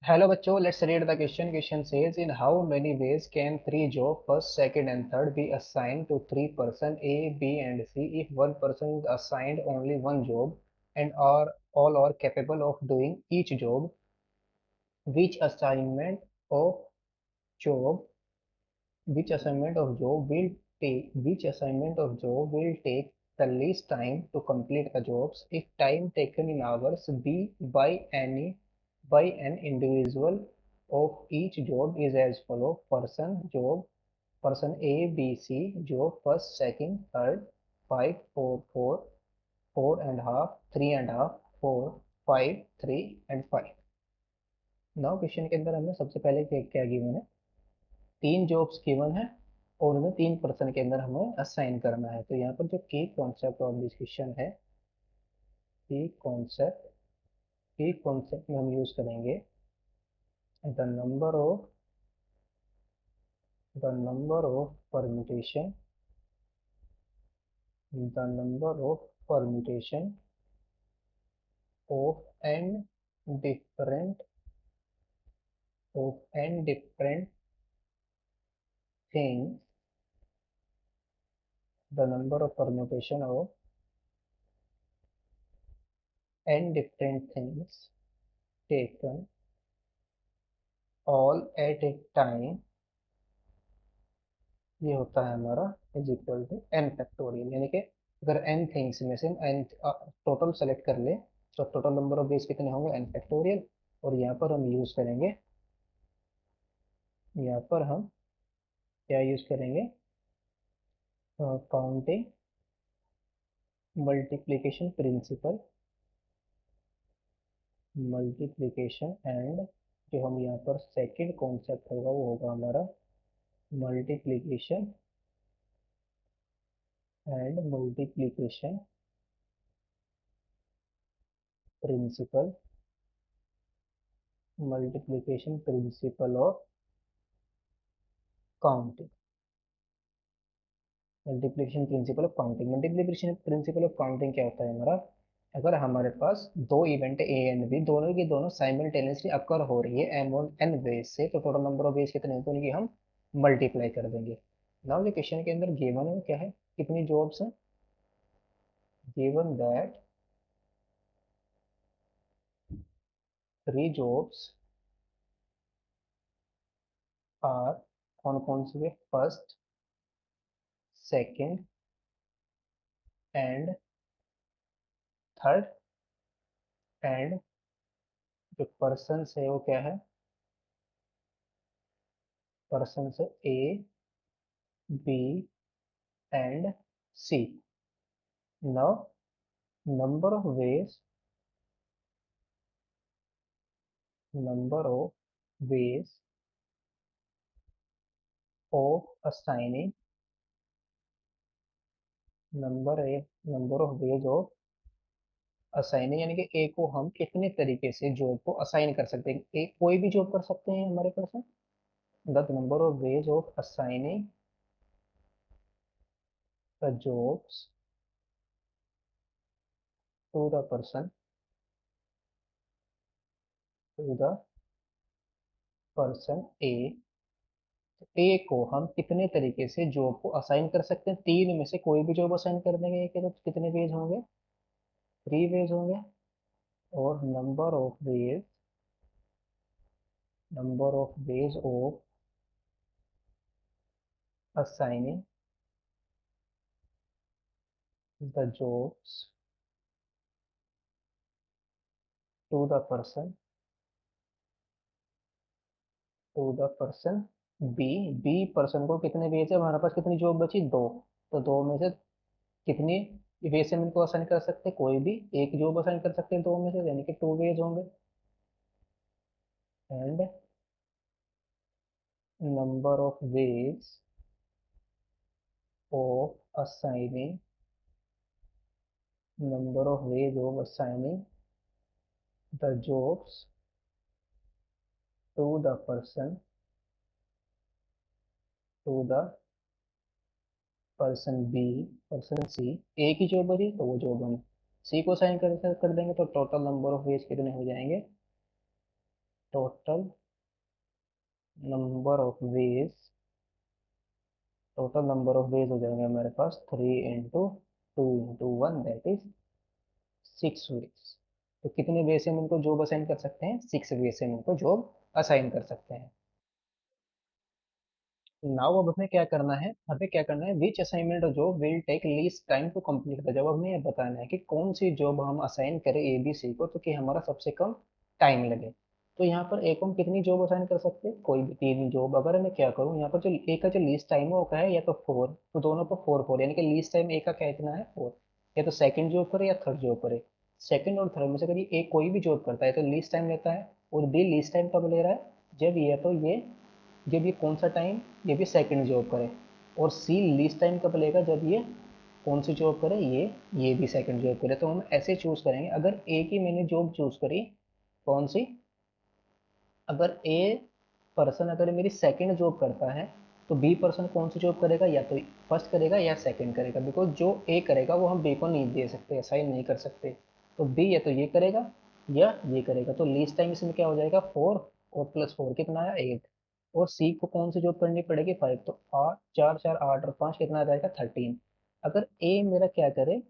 Hello बच्चों, let's read the question. Question says, in how many ways can three job first, second and third be assigned to three person A, B and C if one person is assigned only one job and are all are capable of doing each job? Which assignment of job which assignment of job will take the least time to complete the jobs if time taken in hours be by an individual of each job is as follow: person A B C job first, second, third, 5 4 4 4 and half, 3 and half, 4 5 3 and 5। Now question के अंदर हमने सबसे पहले क्या क्या given है, तीन jobs given है और उन्हें तीन पर्सन के अंदर हमें असाइन करना है। तो यहाँ पर जो की कॉन्सेप्ट ऑफ दिस क्वेश्चन है, की कॉन्सेप्ट में हम यूज करेंगे the number of permutation the number of permutation of different different things the number of permutation of different things taken all at a time, ये होता है हमारा is equal to n factorial. यानी कि अगर एन थिंग्स में से N total select कर ले तो टोटल नंबर ऑफ बेस कितने होंगे, एन फैक्टोरियल। और यहाँ पर हम यूज करेंगे, यहाँ पर हम क्या यूज करेंगे, counting multiplication principal, multiplication and जो हम यहाँ पर सेकेंड कॉन्सेप्ट होगा वो होगा हमारा multiplication and principle multiplication principle of counting. Multiplication principle of counting क्या होता है हमारा, अगर हमारे पास दो इवेंट ए एंड बी दोनों की दोनों साइमल्टेनियसली अकर हो रही है एम और एन वेज से, तो टोटल नंबर ऑफ वेज कितने होंगे उनकी हम मल्टीप्लाई कर देंगे। नाउ जो क्वेश्चन के अंदर गिवन है क्या है, कितनी जॉब्स हैं, given that three jobs are, कौन कौन सी है, first, second and third, and जो पर्सन है वो क्या है, पर्सन है A B and C. Now number of ways number of ways of assigning number of ways of assigning, यानी कि ए को हम कितने तरीके से जॉब को असाइन कर सकते हैं, एक कोई भी जॉब कर सकते हैं हमारे person. The number of ways of assigning the jobs to the person to the person A, A को हम कितने तरीके से जॉब को असाइन कर सकते हैं, तीन में से कोई भी जॉब असाइन कर देंगे तो कितने वेज होंगे, थ्री वेज होंगे। और number of ways of assigning the jobs to the person B, B person को कितने वे से हमारे पास कितनी जॉब बची, दो। तो दो में से कितनी वे से हम इनको असाइन कर सकते हैं, कोई भी एक जॉब असाइन कर सकते हैं दो में से, यानी कि टू वेज होंगे। And number of ways of assigning number of ways of assigning the jobs to the person B, person C, एक ही जॉब बची तो वो जॉब हम सी को साइन कर देंगे, तो टोटल नंबर ऑफ वेज कितने हो जाएंगे, total number of ways, total number of ways हो जाएंगे हमारे पास 3 into 2 into 1, that is 6 ways. तो कितने वे से हम इनको जॉब असाइन कर सकते हैं? 6 वे से हम इनको जॉब असाइन कर सकते हैं। नाउ अब हमें क्या करना है, हमें क्या करना है, which assignment job will take least time to complete the job. हमें ये बताना है कि कौन सी जॉब हम असाइन करें ए बी सी को, तो कि हमारा सबसे कम टाइम लगे। तो यहाँ पर ए को हम कितनी जॉब असाइन कर सकते हैं? कोई भी 3 जॉब। अगर मैं क्या करूँ, यहाँ पर जो ए का जो लीस्ट टाइम है वो क्या है, या तो 4, तो दोनों पर 4 4, यानी कि लीस्ट टाइम ए का क्या इतना है 4। या तो सेकंड जॉब करे या थर्ड जॉब करे। सेकंड और थर्ड में से अगर ये ए कोई भी जॉब करता है तो लीस्ट टाइम लेता है, और बी लीस्ट टाइम कब ले रहा है, जब ये तो ये, जब ये कौन सा टाइम, ये भी सेकंड जॉब करे। और सी लीस्ट टाइम कब लेगा, जब ये कौन सी जॉब करे, ये भी सेकंड जॉब करे। तो हम ऐसे चूज करेंगे, अगर ए की मैंने जॉब चूज करी, कौन सी, अगर ए पर्सन अगर मेरी सेकंड जॉब करता है, तो बी पर्सन कौन सी जॉब करेगा, या तो फर्स्ट करेगा या सेकंड करेगा। बिकॉज जो ए करेगा वो हम बी को नहीं दे सकते, असाइन नहीं कर सकते। तो बी या तो ये करेगा या ये करेगा। तो लीस्ट टाइम इसमें क्या हो जाएगा 4, और +4 कितना आया 8। और सी को कौन सी जॉब करनी पड़ेगी 5। तो 8 4 4 8 और 5 कितना आ जाएगा 13। अगर ए मेरा क्या करे,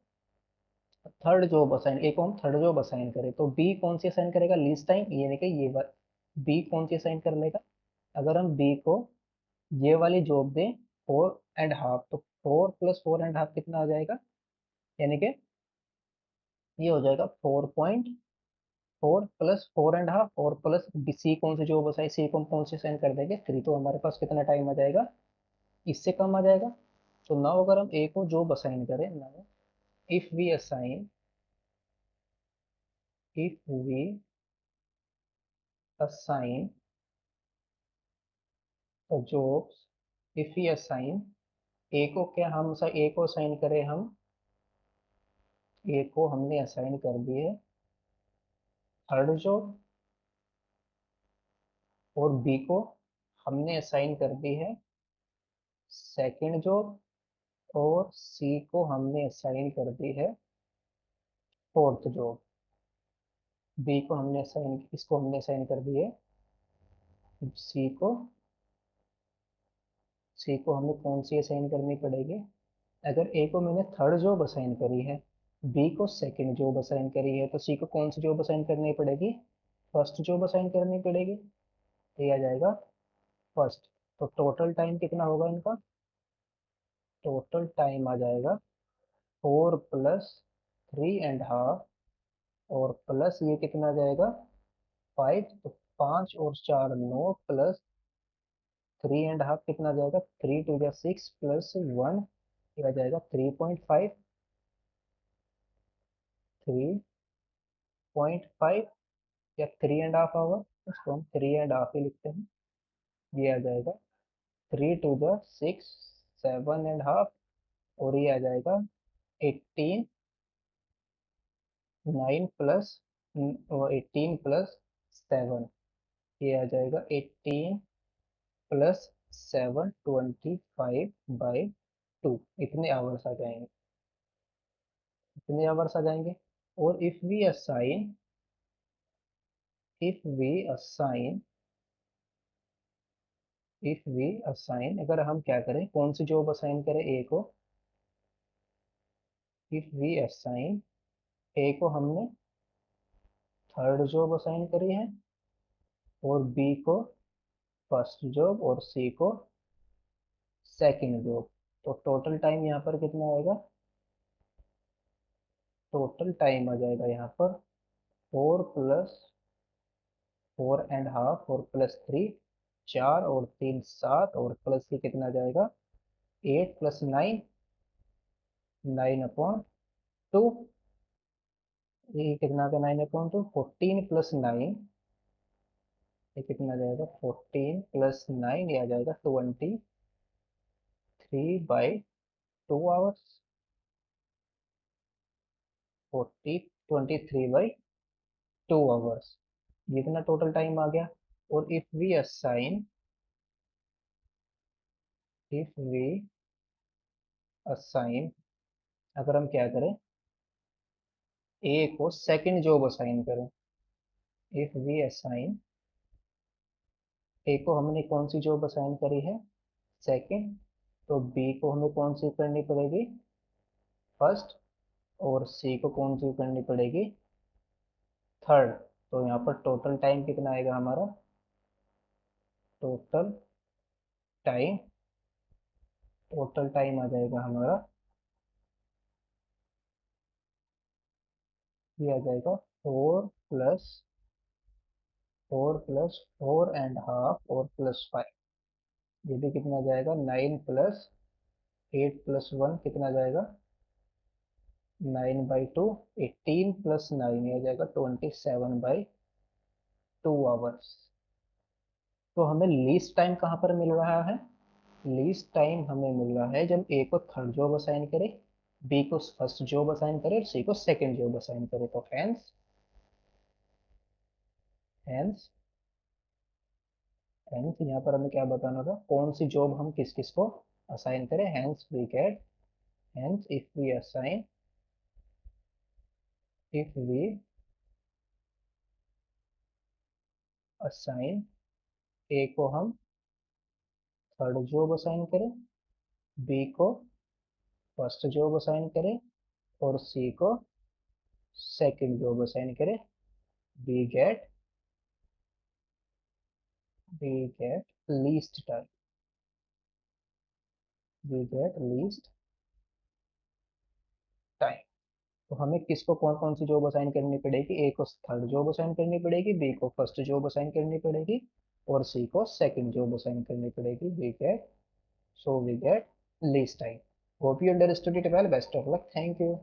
थर्ड जॉब असाइन, ए को हम थर्ड जॉब असाइन करें, तो बी कौन सी असाइन करेगा लीस्ट टाइम, ये नहीं कि ये बात, बी कौन सी असाइन कर लेगा, अगर हम बी को ये वाली जॉब दें 4.5, तो 4 + 4.5 कितना आ जाएगा, यानी कि ये हो जाएगा 4.4 +4.5, और प्लस सी कौन सी जॉब असाइन, सी को हम कौन सी असाइन कर देंगे 3। तो हमारे पास कितना टाइम आ जाएगा, इससे कम आ जाएगा। तो नाउ अगर हम ए को जॉब असाइन करें, now if we assign, if we assign jobs, if we assign, A को क्या हम ए को असाइन करें, हम ए को हमने असाइन कर दिए थर्ड जॉब, और बी को हमने असाइन कर दी है सेकंड जॉब, और सी को हमने असाइन कर दी है फोर्थ जॉब। बी को हमने असाइन, इसको हमने असाइन कर दी है सी को, सी को हमें कौन सी असाइन करनी पड़ेगी, अगर ए को मैंने थर्ड जॉब असाइन करी है, बी को सेकंड जॉब असाइन करी है, तो सी को कौन सी जॉब असाइन करनी पड़ेगी, फर्स्ट जॉब असाइन करनी पड़ेगी। ये आ जाएगा फर्स्ट। तो टोटल टाइम कितना होगा इनका, टोटल टाइम आ जाएगा 4 + 3.5, और प्लस ये कितना आ जाएगा 5। तो 5 और 4 9, +3.5 कितना आ जाएगा, 3 × 2 = 6 +1, ये आ जाएगा 3.5, 3.5 या 3.5 आवर, इसको हम 3.5 ही लिखते हैं। ये आ जाएगा 3 × 2 = 6, 7.5, और ये आ जाएगा 18, 9 +7, ये आ जाएगा 18 +7, 25/2, इतने आवर्स आ जाएंगे, इतने आवर्स आ जाएंगे। और इफ वी असाइन अगर हम क्या करें, कौन सी जॉब असाइन करें ए को, इफ वी असाइन ए को हमने थर्ड जॉब असाइन करी है, और बी को फर्स्ट जॉब, और सी को सेकंड जॉब। तो टोटल टाइम यहाँ पर कितना आएगा, टोटल टाइम आ जाएगा यहाँ पर 4 + 4.5, और +3, 4 और 3 7, और प्लस ये कितना आ जाएगा 8 + 9, 9/2, ये कितना का 9/2, 14 + 9, ये कितना आ जाएगा 14 + 9, ये आ जाएगा 23/2 आवर्स, 23/2 आवर्स, ये इतना टोटल टाइम आ गया। और इफ वी असाइन अगर हम क्या करें, ए को सेकंड जॉब असाइन करें, इफ वी असाइन ए को हमने कौन सी जॉब असाइन करी है, सेकंड। तो बी को हमें कौन सी करनी पड़ेगी, फर्स्ट। और सी को कौन सी करनी पड़ेगी, थर्ड। तो यहाँ पर टोटल टाइम कितना आएगा हमारा, टोटल टाइम, टोटल टाइम आ जाएगा हमारा, ये आ जाएगा 4 प्लस 4 एंड हाफ और +5। ये भी कितना आ जाएगा, 9 + 8 + 1 कितना आ जाएगा, 9/2। 18 + 9 ये आ जाएगा 27/2 आवर्स। तो हमें लीस्ट टाइम कहाँ पर मिल रहा है, लीस्ट टाइम हमें मिल रहा है जब ए को थर्ड जॉब असाइन करे, बी को फर्स्ट जॉब असाइन करे और सी को सेकंड जॉब असाइन करे। तो हैंस हैंस यहाँ पर हमें क्या बताना था, कौन सी जॉब हम किस किस को असाइन करें। Hence if we assign A को हम थर्ड जॉब असाइन करें, बी को फर्स्ट जॉब असाइन करें और सी को सेकंड जॉब असाइन करें, we get we get least time we get least time. तो हमें किसको कौन कौन सी जॉब असाइन करनी पड़ेगी, ए को थर्ड जॉब असाइन करनी पड़ेगी, बी को फर्स्ट जॉब असाइन करनी पड़ेगी और सी को सेकंड जॉब असाइन करनी पड़ेगी। We get least time. Hope you understood it well, best of luck, thank you.